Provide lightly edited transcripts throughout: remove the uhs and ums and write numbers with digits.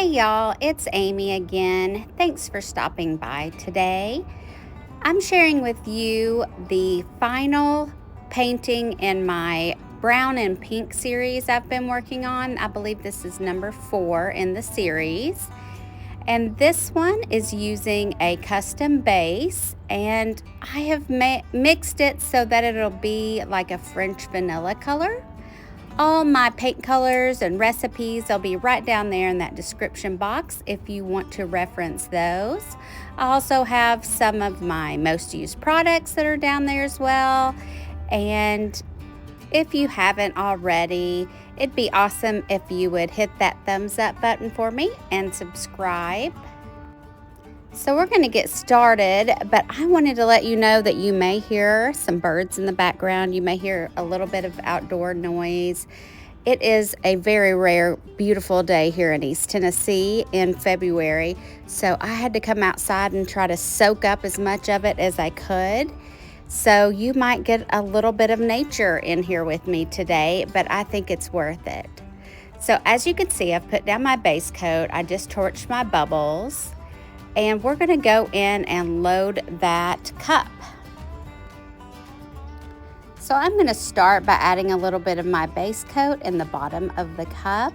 Hey y'all, it's Amy again. Thanks for stopping by today. I'm sharing with you the final painting in my brown and pink series I've been working on. I believe this is number 4 in the series. And this one is using a custom base, and I have mixed it so that it'll be like a French vanilla color. All my paint colors and recipes, they'll be right down there in that description box if you want to reference those. I also have some of my most used products that are down there as well. And if you haven't already, it'd be awesome if you would hit that thumbs up button for me and subscribe. So we're going to get started, but I wanted to let you know that you may hear some birds in the background. You may hear a little bit of outdoor noise. It is a very rare, beautiful day here in East Tennessee in February, so I had to come outside and try to soak up as much of it as I could. So you might get a little bit of nature in here with me today, but I think it's worth it. So as you can see, I've put down my base coat. I just torched my bubbles. And we're going to go in and load that cup. So I'm going to start by adding a little bit of my base coat in the bottom of the cup.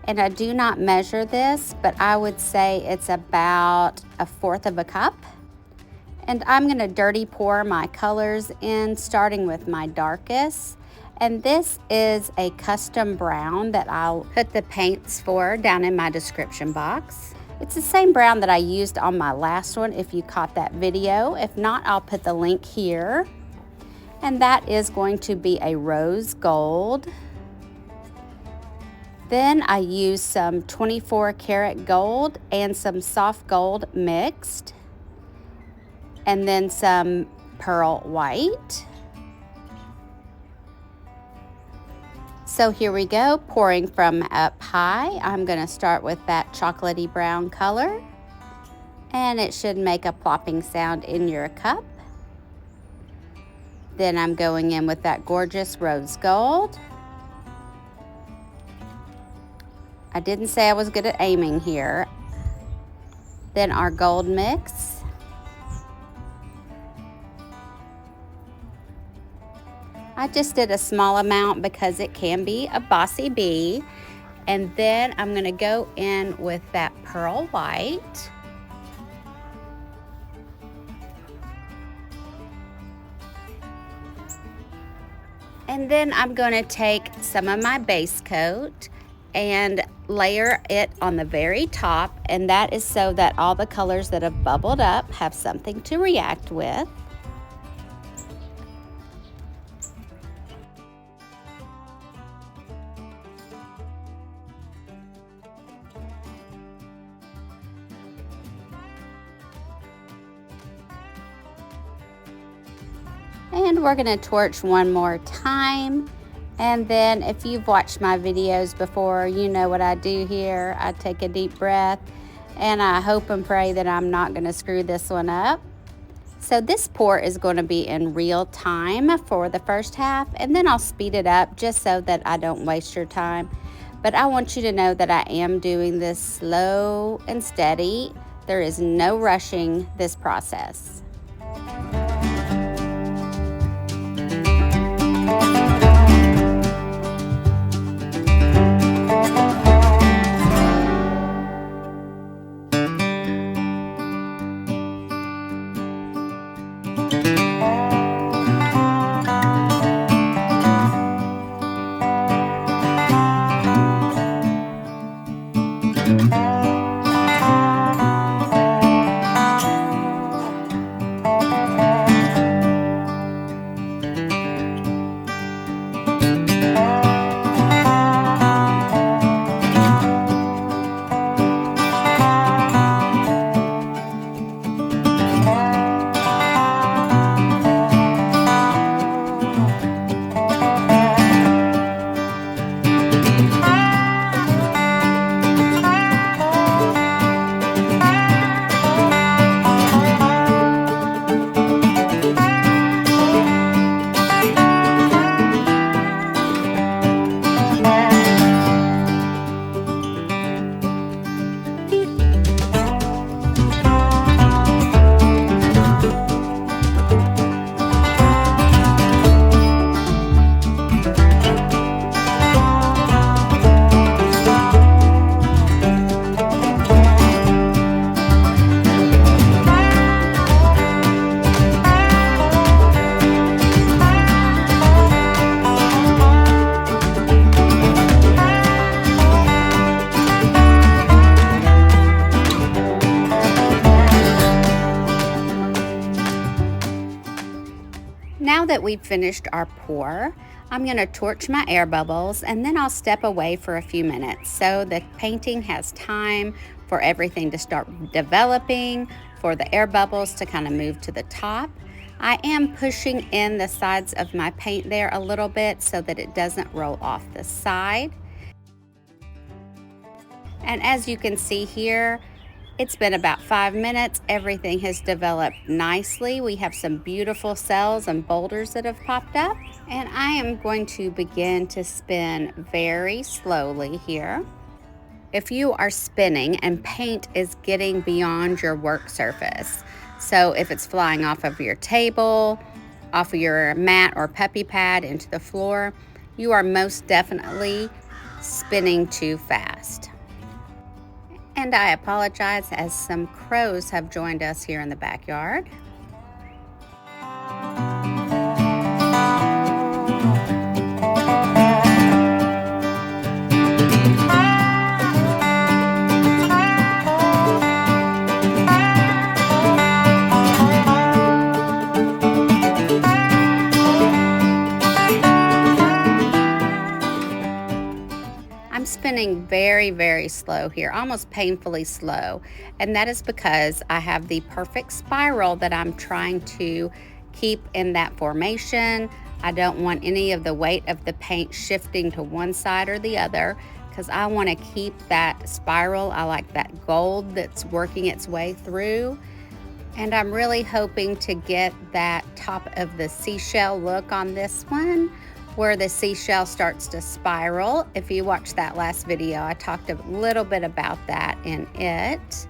And I do not measure this, but I would say it's about 1/4 of a cup. And I'm going to dirty pour my colors in, starting with my darkest. And this is a custom brown that I'll put the paints for down in my description box. It's the same brown that I used on my last one if you caught that video. If not, I'll put the link here. And that is going to be a rose gold. Then I used some 24 karat gold and some soft gold mixed. And then some pearl white. So here we go, pouring from up high. I'm going to start with that chocolatey brown color, and it should make a plopping sound in your cup. Then I'm going in with that gorgeous rose gold. I didn't say I was good at aiming here. Then our gold mix. I just did a small amount because it can be a bossy bee. And then I'm going to go in with that pearl white. And then I'm going to take some of my base coat and layer it on the very top. And that is so that all the colors that have bubbled up have something to react with. And we're going to torch one more time. And then if you've watched my videos before, you know what I do here. I take a deep breath and I hope and pray that I'm not going to screw this one up. So this pour is going to be in real time for the first half, and then I'll speed it up just so that I don't waste your time. But I want you to know that I am doing this slow and steady. There is no rushing this process. that we've finished our pour, I'm going to torch my air bubbles and then I'll step away for a few minutes so the painting has time for everything to start developing, for the air bubbles to kind of move to the top. I am pushing in the sides of my paint there a little bit so that it doesn't roll off the side. And as you can see here, it's been about 5 minutes. Everything has developed nicely. We have some beautiful cells and boulders that have popped up. And I am going to begin to spin very slowly here. If you are spinning and paint is getting beyond your work surface, so if it's flying off of your table, off of your mat or puppy pad into the floor, you are most definitely spinning too fast. And I apologize as some crows have joined us here in the backyard. I'm spinning very, very slow here, almost painfully slow. And that is because I have the perfect spiral that I'm trying to keep in that formation. I don't want any of the weight of the paint shifting to one side or the other because I want to keep that spiral. I like that gold that's working its way through. And I'm really hoping to get that top of the seashell look on this one, where the seashell starts to spiral. If you watched that last video, I talked a little bit about that in it.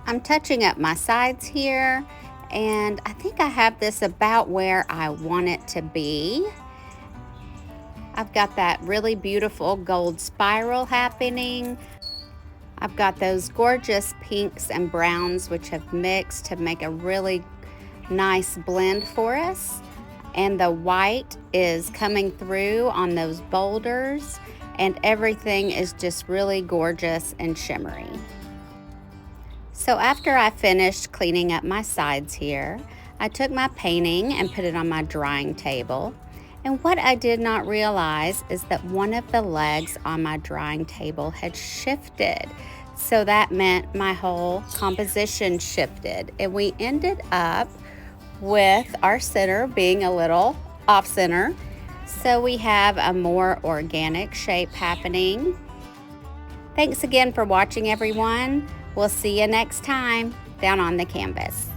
I'm touching up my sides here, and I think I have this about where I want it to be. I've got that really beautiful gold spiral happening. I've got those gorgeous pinks and browns which have mixed to make a really nice blend for us. And the white is coming through on those boulders, and everything is just really gorgeous and shimmery. So after I finished cleaning up my sides here, I took my painting and put it on my drying table. And what I did not realize is that one of the legs on my drying table had shifted. So that meant my whole composition shifted. And we ended up with our center being a little off center. So we have a more organic shape happening. Thanks again for watching, everyone. We'll see you next time down on the canvas.